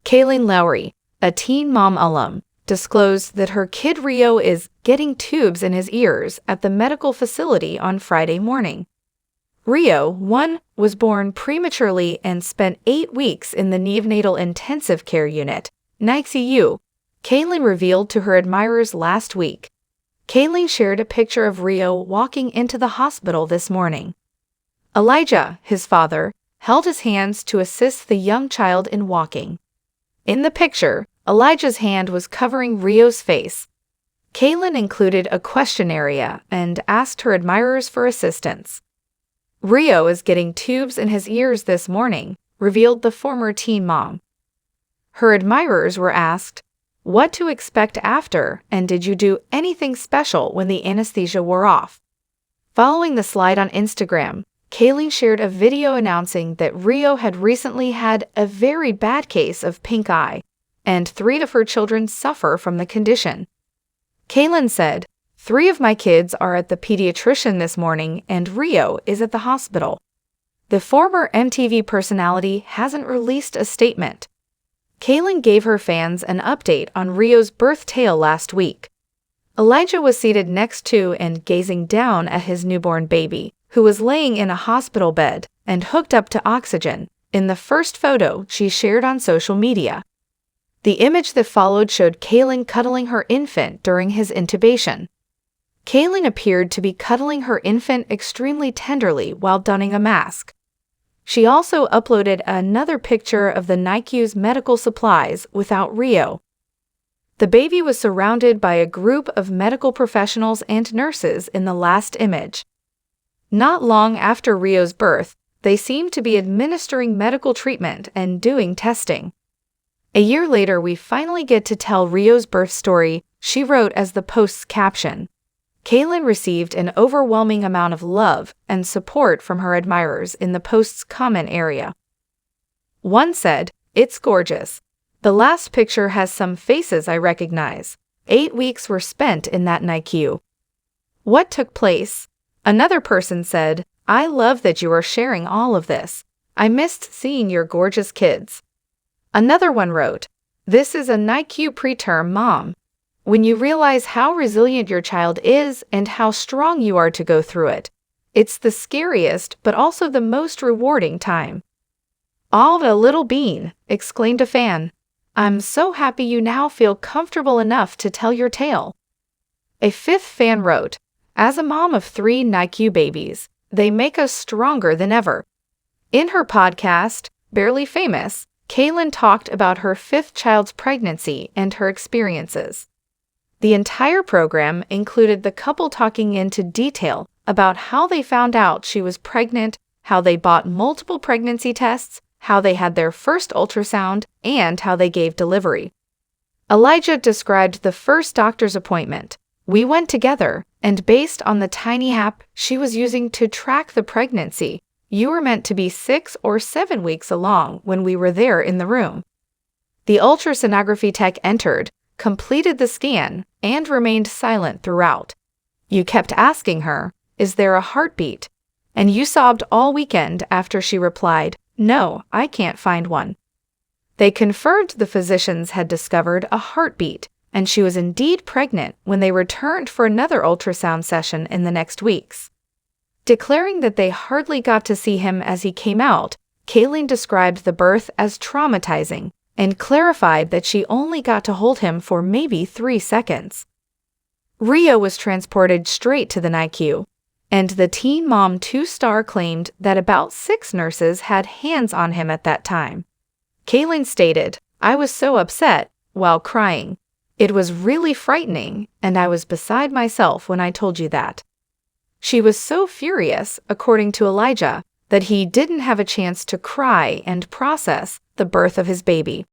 Kailyn Lowry, a Teen Mom alum, disclosed that her kid Rio is getting tubes in his ears at the medical facility on Friday morning. Rio, 1, was born prematurely and spent 8 weeks in the neonatal intensive care unit, NICU, Kailyn revealed to her admirers last week. Kailyn shared a picture of Rio walking into the hospital this morning. Elijah, his father, held his hands to assist the young child in walking. In the picture, Elijah's hand was covering Rio's face. Kailyn included a question area and asked her admirers for assistance. Rio is getting tubes in his ears this morning, revealed the former teen mom. Her admirers were asked what to expect after and did you do anything special when the anesthesia wore off. Following the slide on Instagram, Kailyn shared a video announcing that Rio had recently had a very bad case of pink eye, and 3 of her children suffer from the condition. Kailyn said, 3 of my kids are at the pediatrician this morning and Rio is at the hospital. The former MTV personality hasn't released a statement. Kailyn gave her fans an update on Rio's birth tale last week. Elijah was seated next to and gazing down at his newborn baby, who was laying in a hospital bed and hooked up to oxygen, in the first photo she shared on social media. The image that followed showed Kailyn cuddling her infant during his intubation. Kailyn appeared to be cuddling her infant extremely tenderly while donning a mask. She also uploaded another picture of the NICU's medical supplies without Rio. The baby was surrounded by a group of medical professionals and nurses in the last image. Not long after Rio's birth, they seemed to be administering medical treatment and doing testing. A year later, we finally get to tell Rio's birth story, she wrote as the post's caption. Kailyn received an overwhelming amount of love and support from her admirers in the post's comment area. One said, "It's gorgeous. The last picture has some faces I recognize. 8 weeks were spent in that NICU. What took place?" Another person said, "I love that you are sharing all of this. I missed seeing your gorgeous kids." Another one wrote, "This is a NICU preterm mom. When you realize how resilient your child is and how strong you are to go through it, it's the scariest but also the most rewarding time." "All a little bean," exclaimed a fan. "I'm so happy you now feel comfortable enough to tell your tale." A fifth fan wrote, "As a mom of 3 NICU babies, they make us stronger than ever." In her podcast, Barely Famous, Kailyn talked about her 5th child's pregnancy and her experiences. The entire program included the couple talking into detail about how they found out she was pregnant, how they bought multiple pregnancy tests, how they had their first ultrasound, and how they gave delivery. Elijah described the first doctor's appointment. "We went together, and based on the tiny app she was using to track the pregnancy, you were meant to be 6 or 7 weeks along when we were there in the room. The ultrasonography tech entered, completed the scan, and remained silent throughout. You kept asking her, 'Is there a heartbeat?' And you sobbed all weekend after she replied, 'No, I can't find one.' They confirmed the physicians had discovered a heartbeat, and she was indeed pregnant when they returned for another ultrasound session in the next weeks." Declaring that they hardly got to see him as he came out, Kailyn described the birth as traumatizing and clarified that she only got to hold him for maybe 3 seconds. Rio was transported straight to the NICU, and the Teen Mom 2-star claimed that about 6 nurses had hands on him at that time. Kailyn stated, "I was so upset," while crying. "It was really frightening, and I was beside myself when I told you that." She was so furious, according to Elijah, that he didn't have a chance to cry and process the birth of his baby.